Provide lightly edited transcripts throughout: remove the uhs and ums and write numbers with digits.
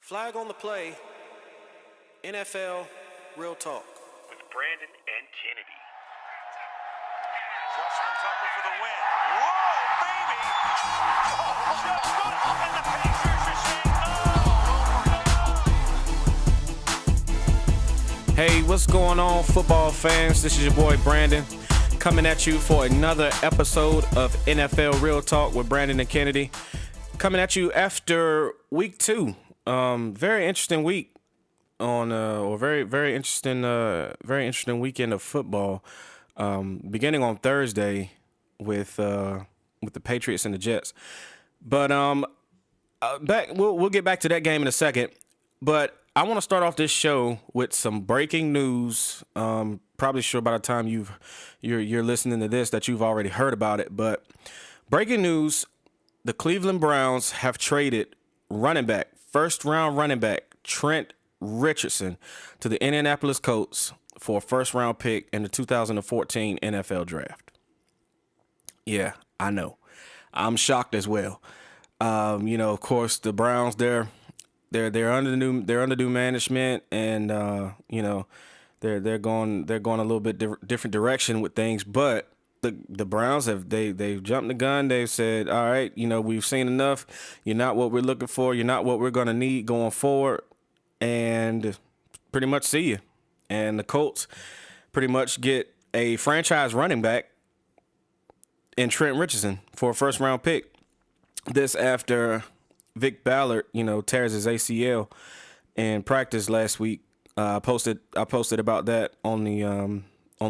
Flag on the play, NFL Real Talk. With Brandon and Kennedy. Justin Tucker for the win. Whoa, baby! Oh, just good. And the Pacers are saying no. Hey, what's going on, football fans? This is your boy Brandon, coming at you for another episode of NFL Real Talk with Brandon and Kennedy. Coming at you after week 2. Very interesting week very interesting weekend of football. Beginning on Thursday with the Patriots and the Jets. But we'll get back to that game in a second. But I want to start off this show with some breaking news. Probably sure by the time you're listening to this that you've already heard about it. But breaking news: the Cleveland Browns have traded first-round running back Trent Richardson to the Indianapolis Colts for a first-round pick in the 2014 NFL Draft. Yeah, I know. I'm shocked as well. Of course, the Browns they're under new management, and they're going a little bit different direction with things, but the Browns they've jumped the gun. They've said, all right, we've seen enough. You're not what we're looking for. You're not what we're going to need going forward. And pretty much see you. And the Colts pretty much get a franchise running back in Trent Richardson for a first round pick. This after Vic Ballard, tears his ACL in practice last week. I posted about that on the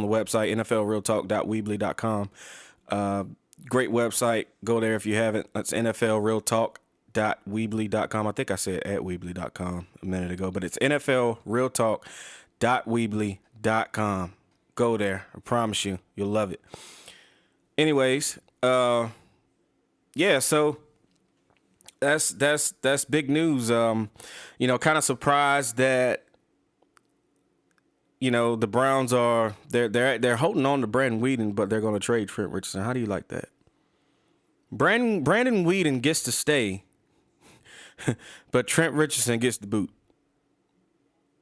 website, nflrealtalk.weebly.com. Great website. Go there if you haven't. That's nflrealtalk.weebly.com. I think I said at weebly.com a minute ago, but it's nflrealtalk.weebly.com. Go there. I promise you, you'll love it. Anyways, so that's big news. Kind of surprised that the Browns they're holding on to Brandon Weeden, but they're going to trade Trent Richardson. How do you like that? Brandon Weeden gets to stay, but Trent Richardson gets the boot.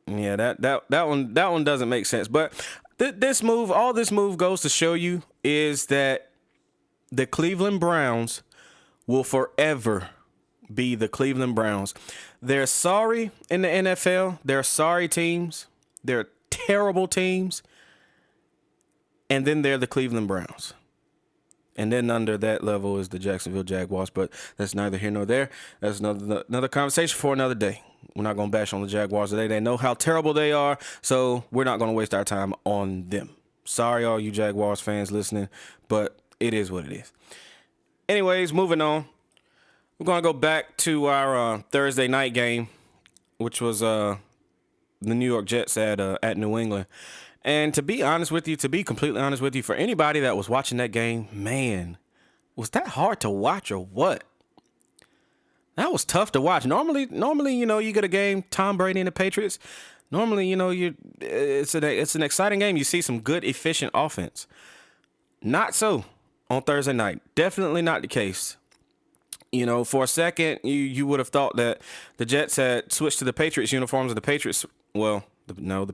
Yeah, that one doesn't make sense. But all this move goes to show you is that the Cleveland Browns will forever be the Cleveland Browns. They're sorry in the NFL. They're sorry teams. They're terrible teams. And then they're the Cleveland Browns. And then under that level is the Jacksonville Jaguars. But that's neither here nor there. That's another conversation for another day. We're not going to bash on the Jaguars today. They know how terrible they are. So we're not going to waste our time on them. Sorry, all you Jaguars fans listening. But it is what it is. Anyways, moving on. We're going to go back to our Thursday night game, which was the New York Jets at New England. And to be completely honest with you, for anybody that was watching that game, man, was that hard to watch or what? That was tough to watch. Normally, you get a game, Tom Brady and the Patriots. Normally, it's an exciting game. You see some good, efficient offense. Not so on Thursday night. Definitely not the case. For a second, you would have thought that the Jets had switched to the Patriots uniforms, and the Patriots, the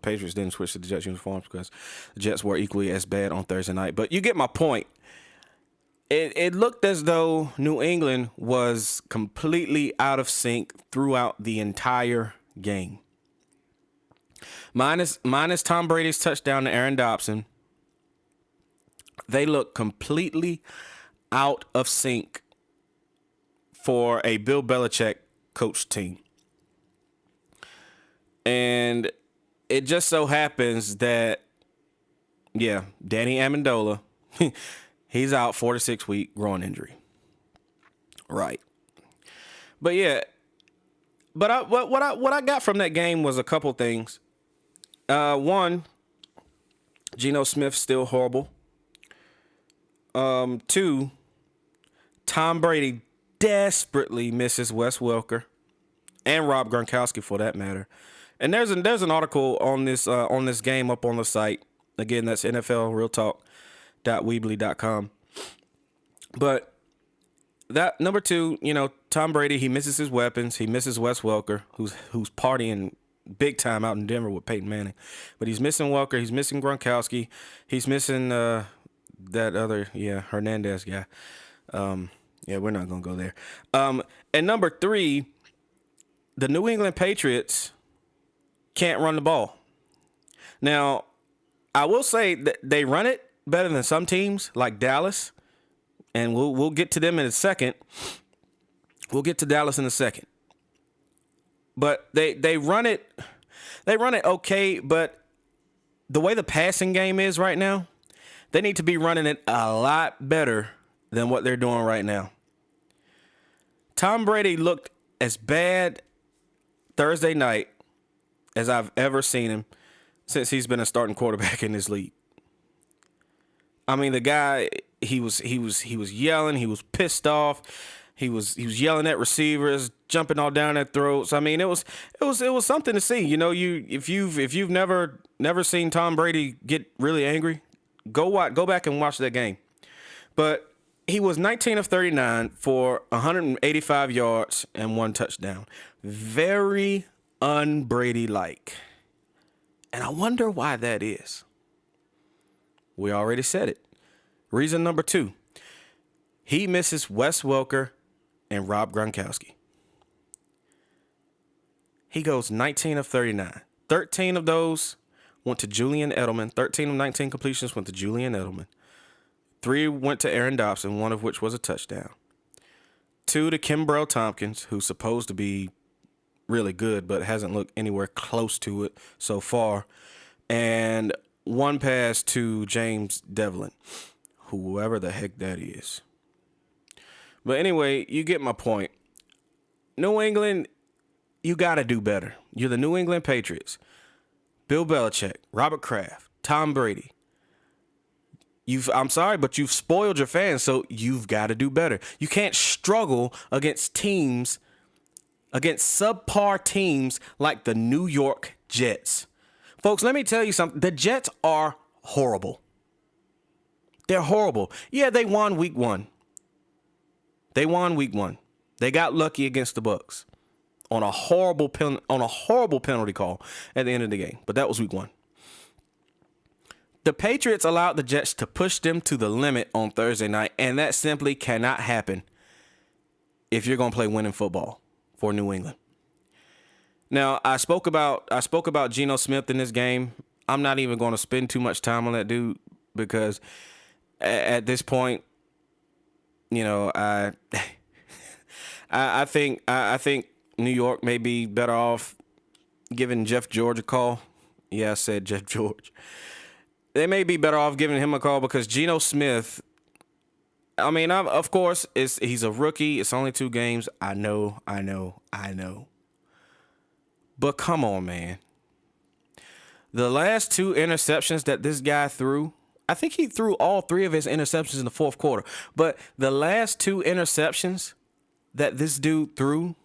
Patriots didn't switch to the Jets uniforms because the Jets were equally as bad on Thursday night. But you get my point. It looked as though New England was completely out of sync throughout the entire game. Minus Tom Brady's touchdown to Aaron Dobson, they look completely out of sync for a Bill Belichick coach team. And it just so happens that, Danny Amendola, he's out 4 to 6 week groin injury. Right. But what I got from that game was a couple things. One, Geno Smith still horrible. 2, Tom Brady desperately misses Wes Welker and Rob Gronkowski for that matter. And there's an article on this game up on the site. Again, that's nflrealtalk.weebly.com. But that number two, Tom Brady, he misses his weapons. He misses Wes Welker, who's partying big time out in Denver with Peyton Manning. But he's missing Welker. He's missing Gronkowski. He's missing that other, Hernandez guy. We're not going to go there. And number three, the New England Patriots can't run the ball. Now, I will say that they run it better than some teams like Dallas. And we'll get to them in a second. We'll get to Dallas in a second. But they run it okay, but the way the passing game is right now, they need to be running it a lot better than what they're doing right now. Tom Brady looked as bad Thursday night as I've ever seen him since he's been a starting quarterback in this league. I mean, the guy, he was yelling, he was pissed off, he was yelling at receivers, jumping all down their throats. I mean, it was something to see. If you've never seen Tom Brady get really angry, go back and watch that game. But he was 19 of 39 for 185 yards and 1 touchdown. Very un-Brady-like. And I wonder why that is. We already said it. Reason number 2. He misses Wes Welker and Rob Gronkowski. He goes 19 of 39. 13 of those went to Julian Edelman. 13 of 19 completions went to Julian Edelman. 3 went to Aaron Dobson, 1 of which was a touchdown. 2 to Kimbrell Tompkins, who's supposed to be really good, but hasn't looked anywhere close to it so far. And 1 pass to James Devlin, whoever the heck that is. But anyway, you get my point. New England, you got to do better. You're the New England Patriots. Bill Belichick, Robert Kraft, Tom Brady. I'm sorry, but you've spoiled your fans, so you've got to do better. You can't struggle against subpar teams like the New York Jets. Folks, let me tell you something. The Jets are horrible. They're horrible. Yeah, they won week 1. They got lucky against the Bucs on a horrible penalty call at the end of the game. But that was week 1. The Patriots allowed the Jets to push them to the limit on Thursday night, and that simply cannot happen if you're going to play winning football for New England. Now, I spoke about Geno Smith in this game. I'm not even going to spend too much time on that dude because at this point, I think New York may be better off giving Jeff George a call. Yeah, I said Jeff George. They may be better off giving him a call because Geno Smith, I mean, of course, he's a rookie. It's only 2 games. I know. But come on, man. The last 2 interceptions that this guy threw, I think he threw all 3 of his interceptions in the 4th quarter. But the last 2 interceptions that this dude threw,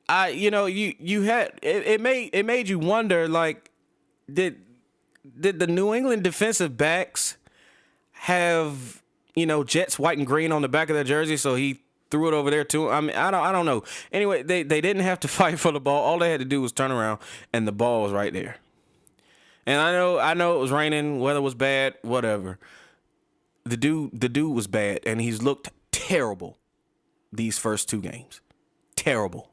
you had it made you wonder, like, did the New England defensive backs have, Jets white and green on the back of their jersey, so he threw it over there too? I mean, I don't know. Anyway, they didn't have to fight for the ball. All they had to do was turn around, and the ball was right there. And I know it was raining, weather was bad, whatever. The dude was bad, and he's looked terrible these first 2 games. Terrible.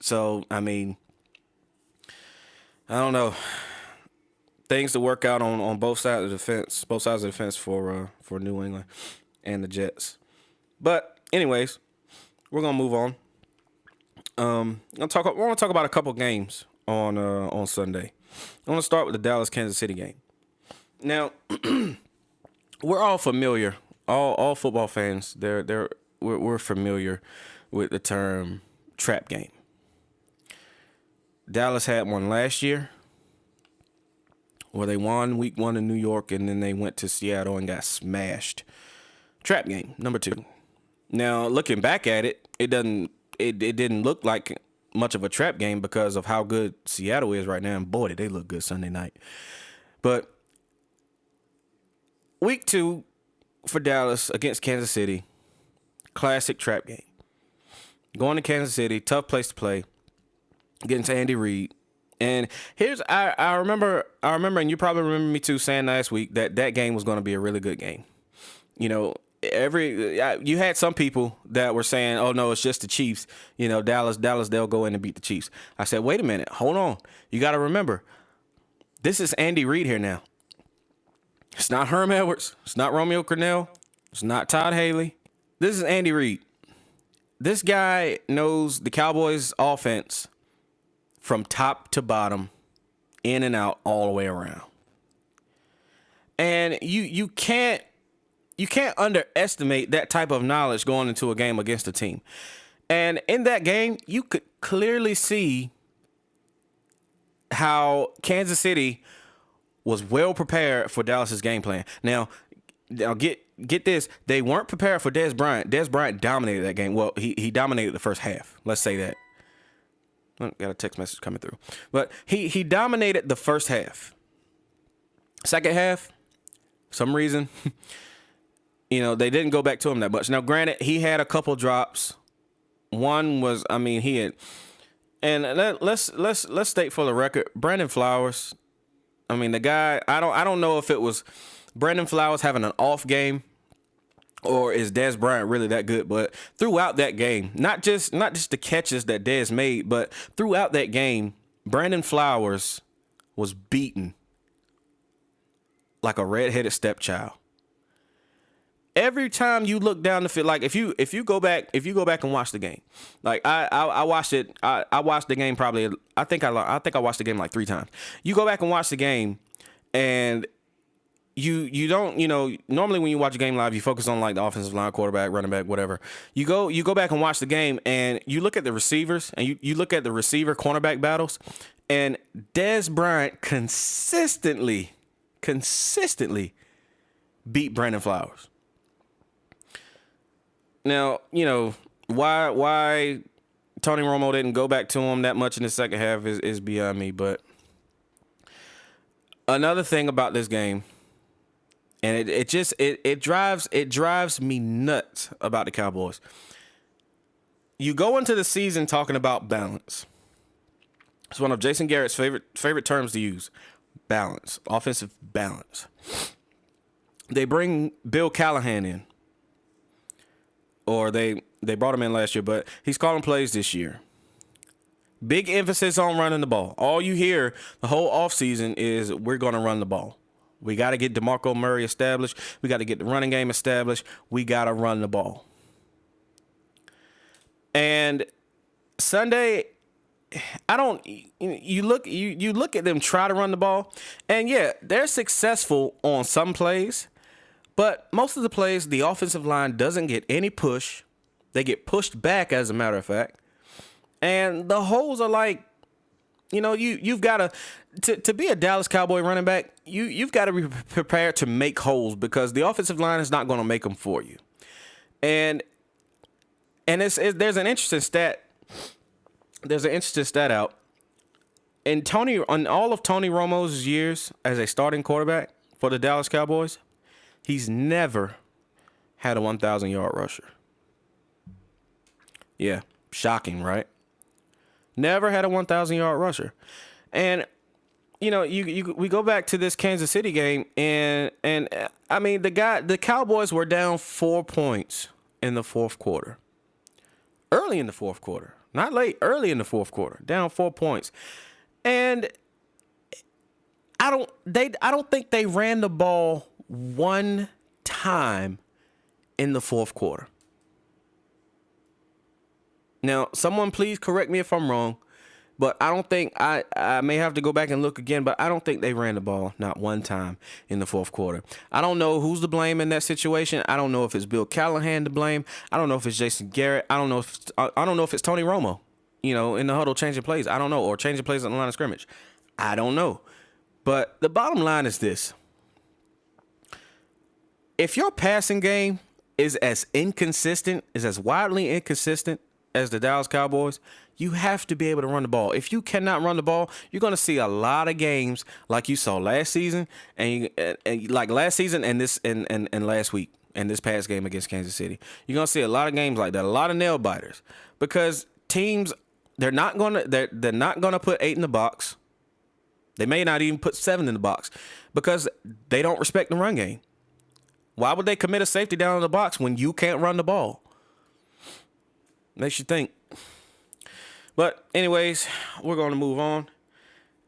So, I mean, I don't know. Things to work out on both sides of the defense for New England and the Jets. But anyways, we're gonna move on. I want to talk about a couple games on Sunday. I want to start with the Dallas-Kansas City game. Now, we're all familiar. All football fans, we're familiar with the term trap game. Dallas had one last year where they won week 1 in New York, and then they went to Seattle and got smashed. Trap game, number 2. Now, looking back at it, it didn't look like much of a trap game because of how good Seattle is right now. And boy, did they look good Sunday night. But week 2, for Dallas against Kansas City. Classic trap game. Going to Kansas City, tough place to play. Getting to Andy Reid. And here's I remember, and you probably remember me too saying last week that game was going to be a really good game. You know, you had some people that were saying, "Oh no, it's just the Chiefs." You know, Dallas, they'll go in and beat the Chiefs. I said, "Wait a minute, hold on. You got to remember, this is Andy Reid here now. It's not Herm Edwards. It's not Romeo Crennel. It's not Todd Haley. This is Andy Reid. This guy knows the Cowboys' offense from top to bottom, in and out, all the way around. And you can't underestimate that type of knowledge going into a game against a team. And in that game, you could clearly see how Kansas City was well prepared for Dallas's game plan. Now get this, they weren't prepared for Dez Bryant. Dez Bryant dominated that game. Well, he dominated the first half. Let's say that. Got a text message coming through. But he dominated the first half. Second half, some reason, they didn't go back to him that much. Now, granted, he had a couple drops. One was, he had, and let's state for the record, Brandon Flowers. The guy, I don't know if it was Brandon Flowers having an off game or is Dez Bryant really that good? But throughout that game, not just the catches that Dez made, but throughout that game, Brandon Flowers was beaten like a redheaded stepchild. Every time you look down the field, like if you go back and watch the game, like I watched it, I watched the game probably. I think I watched the game like 3 times. You go back and watch the game, and you don't, normally when you watch a game live, you focus on like the offensive line, quarterback, running back, whatever. You go back and watch the game, and you look at the receivers, and you look at the receiver cornerback battles, and Dez Bryant consistently beat Brandon Flowers. Now, why Tony Romo didn't go back to him that much in the second half is beyond me. But another thing about this game, and it drives me nuts about the Cowboys. You go into the season talking about balance. It's one of Jason Garrett's favorite terms to use. Balance, offensive balance. They bring Bill Callahan in. Or they brought him in last year, but he's calling plays this year. Big emphasis on running the ball. All you hear the whole offseason is we're going to run the ball. We got to get DeMarco Murray established. We got to get the running game established. We got to run the ball. And Sunday, you look at them try to run the ball, and yeah, they're successful on some plays. But most of the plays, the offensive line doesn't get any push. They get pushed back, as a matter of fact. And the holes are like, you've got to be a Dallas Cowboy running back, you've got to be prepared to make holes because the offensive line is not going to make them for you. And there's an interesting stat. There's an interesting stat out. On all of Tony Romo's years as a starting quarterback for the Dallas Cowboys, he's never had a 1,000-yard rusher. Yeah, shocking, right? Never had a 1,000-yard rusher. And, we go back to this Kansas City game, and the Cowboys were down 4 points in the fourth quarter. Early in the fourth quarter. Not late, early in the fourth quarter. Down 4 points. And I don't think they ran the ball one time in the fourth quarter. Now, someone please correct me if I'm wrong, but I don't think I may have to go back and look again, but I don't think they ran the ball not one time in the fourth quarter. I don't know who's to blame in that situation. I don't know if it's Bill Callahan to blame. I don't know if it's Jason Garrett. I don't know if it's Tony Romo, in the huddle changing plays. I don't know, or changing plays on the line of scrimmage. I don't know. But the bottom line is this. If your passing game is as wildly inconsistent as the Dallas Cowboys, you have to be able to run the ball. If you cannot run the ball, you're going to see a lot of games like you saw last season and last week. in this past game against Kansas City. You're gonna see a lot of games like that, a lot of nail biters, because teams they're not gonna put 8 in the box. They may not even put 7 in the box because they don't respect the run game. Why would they commit a safety down in the box when you can't run the ball? Makes you think. But anyways, we're going to move on.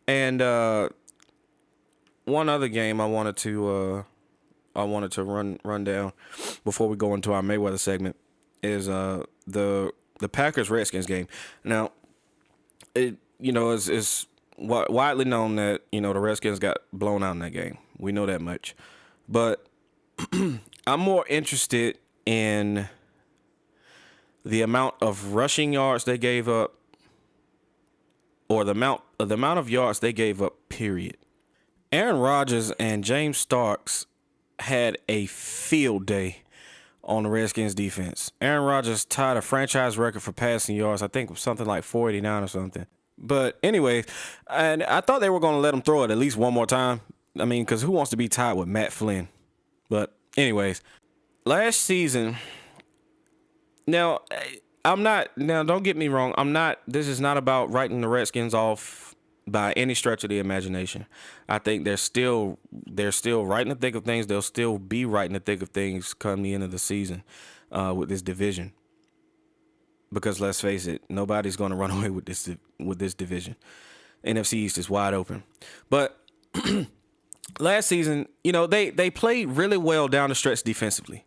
And one other game I wanted to run down before we go into our Mayweather segment is the Packers Redskins game. Now, it's widely known that the Redskins got blown out in that game. We know that much, but I'm more interested in the amount of rushing yards they gave up, or the amount of yards they gave up. Period. Aaron Rodgers and James Starks had a field day on the Redskins defense. Aaron Rodgers tied a franchise record for passing yards. I think it was something like 489 or something. But anyways, and I thought they were going to let him throw it at least one more time. I mean, because who wants to be tied with Matt Flynn? But anyways, last season, now don't get me wrong. This is not about writing the Redskins off by any stretch of the imagination. I think they're still right in the thick of things. They'll still be right in the thick of things come the end of the season with this division. Because let's face it, nobody's going to run away with this division. NFC East is wide open. But last season, they played really well down the stretch defensively.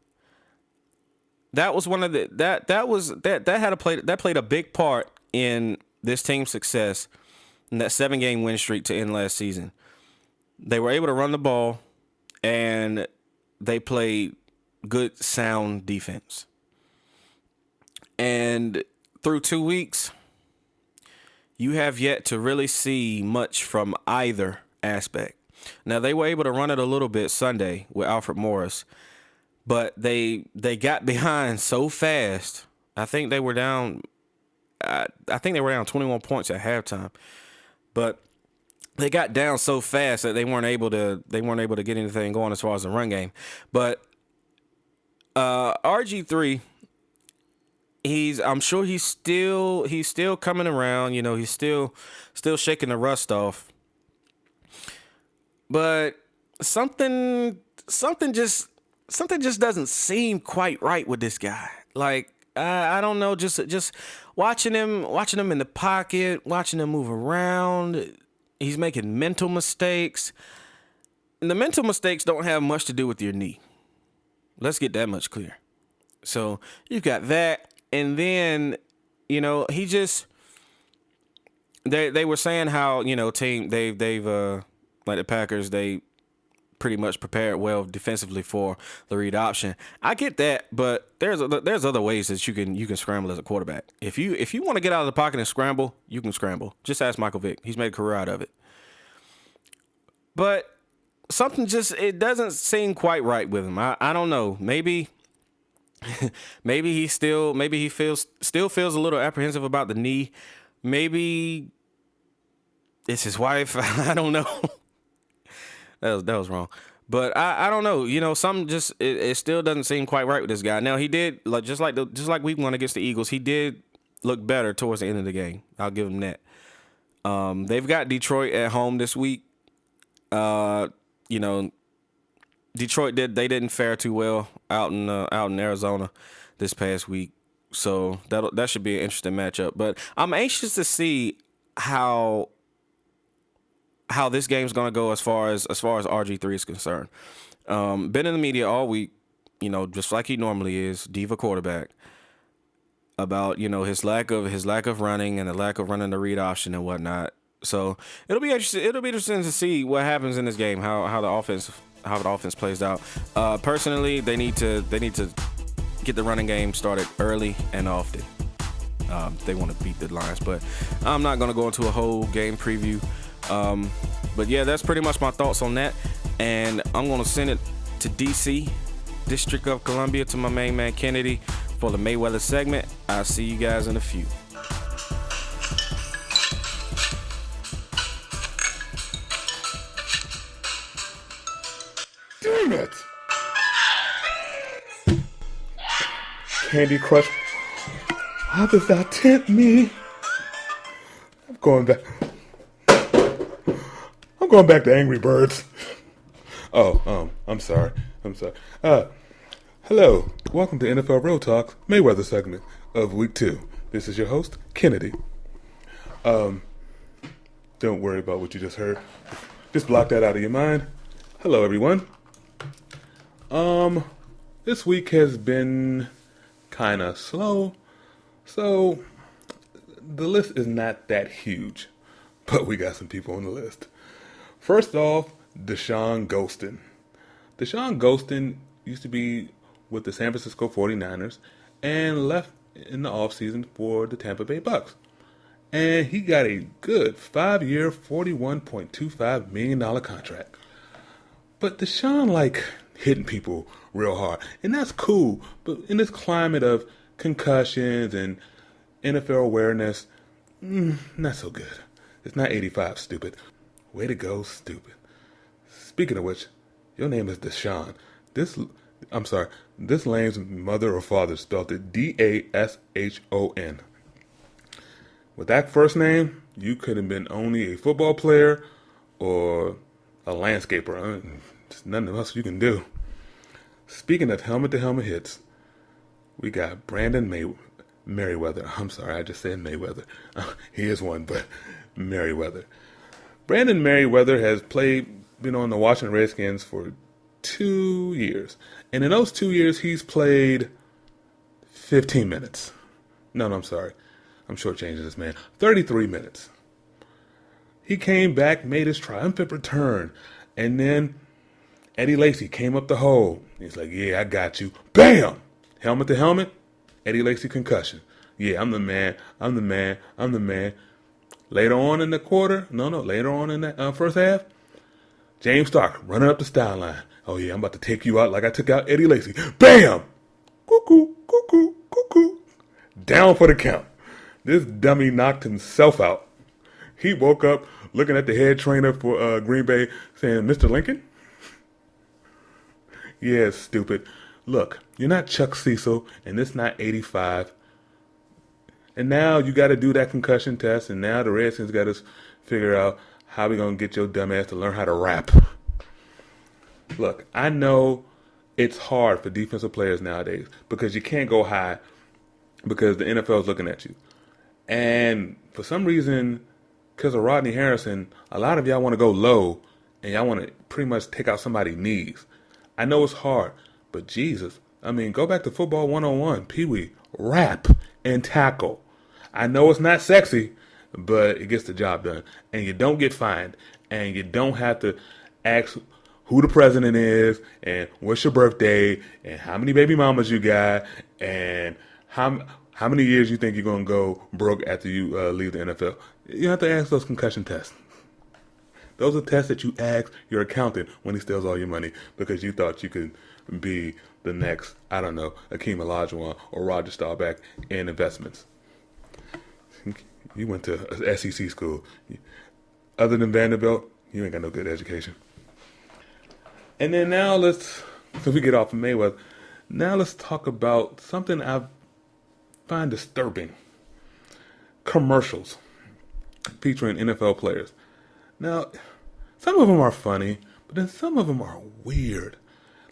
That was one of the that played a big part in this team's success in that 7-game win streak to end last season. They were able to run the ball, and they played good, sound defense. And through 2 weeks, you have yet to really see much from either aspect. Now, they were able to run it a little bit Sunday with Alfred Morris, but they got behind so fast. I think they were down 21 points at halftime. But they got down so fast that they weren't able to get anything going as far as the run game. But RG3, I'm sure he's still coming around. He's still shaking the rust off. But something just doesn't seem quite right with this guy. Like, I don't know, just watching him in the pocket, watching him move around. He's making mental mistakes. And the mental mistakes don't have much to do with your knee. Let's get that much clear. So you've got that. And then, he just, they were saying how, they've like the Packers, they pretty much prepared well defensively for the read option. I get that, but there's other ways that you can scramble as a quarterback. If you want to get out of the pocket and scramble, you can scramble. Just ask Michael Vick. He's made a career out of it. But something it doesn't seem quite right with him. I don't know. Maybe he still feels a little apprehensive about the knee. Maybe it's his wife. I don't know. That was wrong. But I don't know. Something it still doesn't seem quite right with this guy. Now, he did, just like week 1 against the Eagles, he did look better towards the end of the game. I'll give him that. They've got Detroit at home this week. Detroit didn't fare too well out in Arizona this past week. So that should be an interesting matchup. But I'm anxious to see how this game's going to go as far as RG3 is concerned. Been in the media all week, just like he normally is, diva quarterback, about his lack of running and the lack of running the read option and whatnot. So it'll be interesting to see what happens in this game, how the offense plays out. Personally, they need to get the running game started early and often. They want to beat the Lions, but I'm not going to go into a whole game preview. But yeah, that's pretty much my thoughts on that. And I'm going to send it to DC, District of Columbia, to my main man Kennedy for the Mayweather segment. I'll see you guys in a few. Damn it! Candy Crush. How does that tempt me? I'm going back. I'm going back to Angry Birds. I'm sorry. Hello. Welcome to NFL Real Talk Mayweather segment of week 2. This is your host, Kennedy. Don't worry about what you just heard. Just block that out of your mind. Hello, everyone. This week has been kind of slow, so the list is not that huge, but we got some people on the list. First off, Deshaun Ghostin. Deshaun Ghostin used to be with the San Francisco 49ers and left in the offseason for the Tampa Bay Bucks. And he got a good 5-year, $41.25 million contract. But Deshaun hitting people real hard. And that's cool. But in this climate of concussions and NFL awareness, not so good. It's not 85, stupid. Way to go, stupid. Speaking of which, your name is Deshaun. This lame's mother or father spelled it Dashon. With that first name, you could have been only a football player or a landscaper. There's nothing else you can do. Speaking of helmet-to-helmet hits, we got Brandon Merriweather. I'm sorry, I just said Mayweather. He is one, but Merriweather. Brandon Merriweather has been on the Washington Redskins for 2 years. And in those 2 years, he's played 15 minutes. No, I'm sorry. I'm shortchanging this man. 33 minutes. He came back, made his triumphant return. And then Eddie Lacy came up the hole. He's like, yeah, I got you. Bam! Helmet to helmet. Eddie Lacy concussion. Yeah, I'm the man. Later on in the later on in the first half, James Stark running up the style line. Oh yeah, I'm about to take you out like I took out Eddie Lacy. Bam! Cuckoo, cuckoo, cuckoo. Down for the count. This dummy knocked himself out. He woke up looking at the head trainer for Green Bay saying, Mr. Lincoln? Yeah, stupid. Look, you're not Chuck Cecil, and this not 85. And now you got to do that concussion test, and now the Redskins got to figure out how we going to get your dumb ass to learn how to rap. Look, I know it's hard for defensive players nowadays because you can't go high because the NFL is looking at you. And for some reason, because of Rodney Harrison, a lot of y'all want to go low and y'all want to pretty much take out somebody's knees. I know it's hard, but Jesus, go back to football 101, Pee-wee, rap and tackle. I know it's not sexy, but it gets the job done. And you don't get fined. And you don't have to ask who the president is and what's your birthday and how many baby mamas you got and how many years you think you're going to go broke after you leave the NFL. You have to ask those concussion tests. Those are tests that you ask your accountant when he steals all your money because you thought you could be the next, Akeem Olajuwon or Roger Staubach in investments. You went to SEC school. Other than Vanderbilt, you ain't got no good education. And then now so we get off of Mayweather, now let's talk about something I find disturbing. Commercials featuring NFL players. Now, some of them are funny, but then some of them are weird.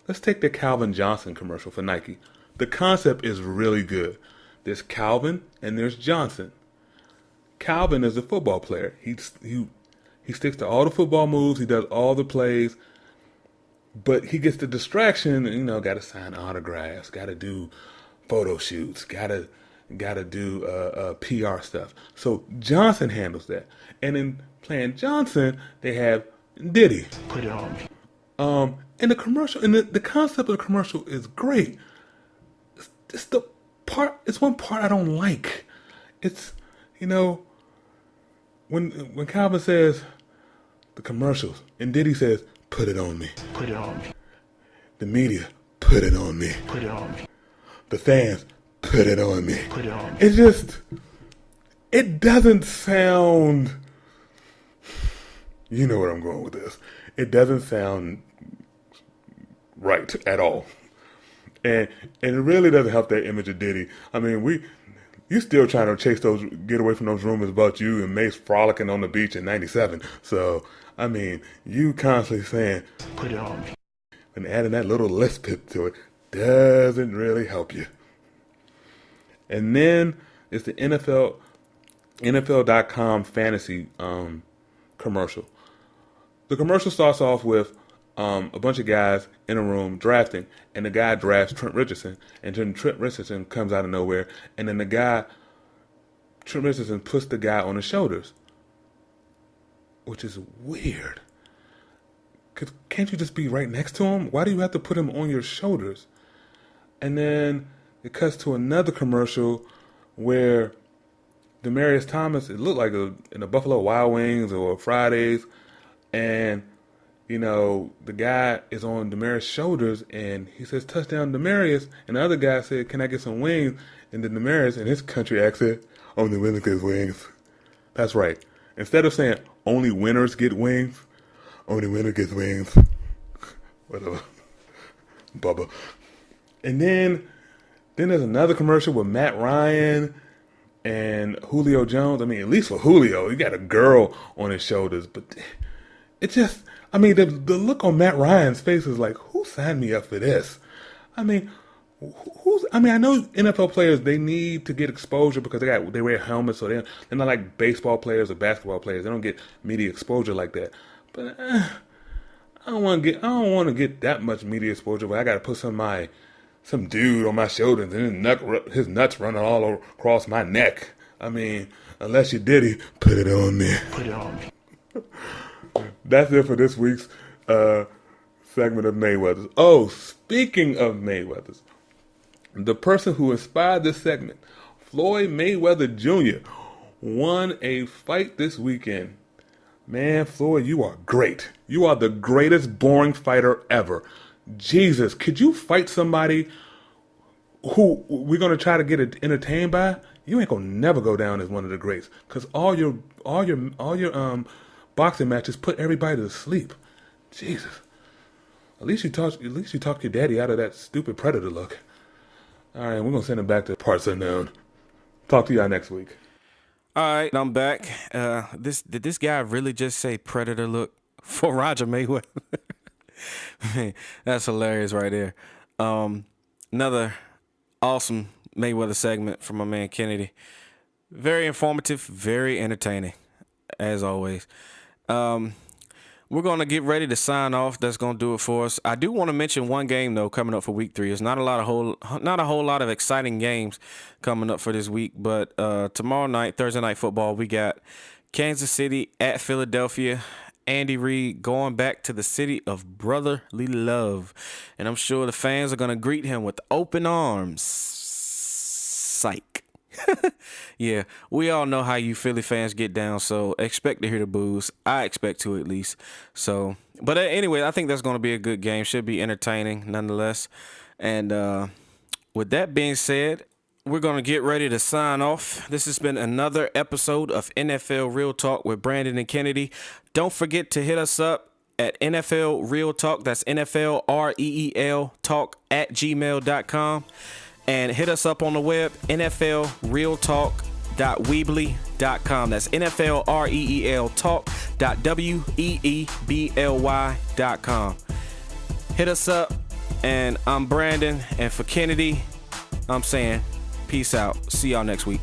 Let's take the Calvin Johnson commercial for Nike. The concept is really good. There's Calvin and there's Johnson. Calvin is a football player. He sticks to all the football moves. He does all the plays. But he gets the distraction, got to sign autographs, got to do photo shoots, got to do PR stuff. So Johnson handles that. And in playing Johnson, they have Diddy. Put it on me. And the commercial, and the concept of the commercial is great. It's one part I don't like. It's, when Calvin says the commercials and Diddy says, put it on me. Put it on me. The media, put it on me. Put it on me. The fans, put it on me. Put it on me. It doesn't sound, you know where I'm going with this. It doesn't sound right at all. And it really doesn't help that image of Diddy. I mean, you still trying to get away from those rumors about you and Mace frolicking on the beach in '97. So, I mean, you constantly saying, put it on me. And adding that little lisp to it doesn't really help you. And then it's the NFL.com fantasy commercial. The commercial starts off with a bunch of guys in a room drafting, and the guy drafts Trent Richardson, and then Trent Richardson comes out of nowhere, and then Trent Richardson puts the guy on his shoulders, which is weird. Can't you just be right next to him? Why do you have to put him on your shoulders? And then it cuts to another commercial where Demaryius Thomas, it looked like in a Buffalo Wild Wings or Fridays, and the guy is on Demaryius' shoulders, and he says, touchdown Demaryius, and the other guy said, can I get some wings? And then Demaryius, in his country accent, only winners get wings. That's right. Instead of saying, only winners get wings, only winner gets wings. Whatever. Bubba. And then there's another commercial with Matt Ryan and Julio Jones. I mean, at least for Julio, he got a girl on his shoulders, but it just, I mean, the look on Matt Ryan's face is like, who signed me up for this? I mean, I know NFL players, they need to get exposure because they wear helmets, so they're not like baseball players or basketball players. They don't get media exposure like that. But I don't want to get that much media exposure where I got to put some dude on my shoulders and his nuts running all across my neck. I mean, unless you did it, put it on me. Put it on me. That's it for this week's segment of Mayweather's. Oh, speaking of Mayweather's, the person who inspired this segment, Floyd Mayweather Jr., won a fight this weekend. Man, Floyd, you are great. You are the greatest boring fighter ever. Jesus, could you fight somebody who we're going to try to get entertained by? You ain't going to never go down as one of the greats, because all your boxing matches put everybody to sleep. Jesus. At least you talked your daddy out of that stupid predator look. All right, we're going to send him back to parts unknown. Talk to y'all next week. All right, I'm back. Did this guy really just say predator look for Roger Mayweather? Man, that's hilarious right there. Another awesome Mayweather segment from my man Kennedy. Very informative, very entertaining, as always. We're going to get ready to sign off. That's going to do it for us. I do want to mention one game, though, coming up for week 3. It's not a whole lot of exciting games coming up for this week, but tomorrow night, Thursday Night Football, we got Kansas City at Philadelphia. Andy Reid going back to the city of brotherly love, and I'm sure the fans are going to greet him with open arms. Psych. Yeah, we all know how you Philly fans get down, so expect to hear the boos. I expect to, at least. So, but anyway, I think that's going to be a good game. Should be entertaining nonetheless. And with that being said, we're going to get ready to sign off. This has been another episode of NFL Real Talk with Brandon and Kennedy. Don't forget to hit us up at NFL Real Talk. That's NFL REEL Talk at gmail.com. And hit us up on the web, nflrealtalk.weebly.com. That's NFLREEL talk.weebly.com. Hit us up, and I'm Brandon, and for Kennedy, I'm saying peace out. See y'all next week.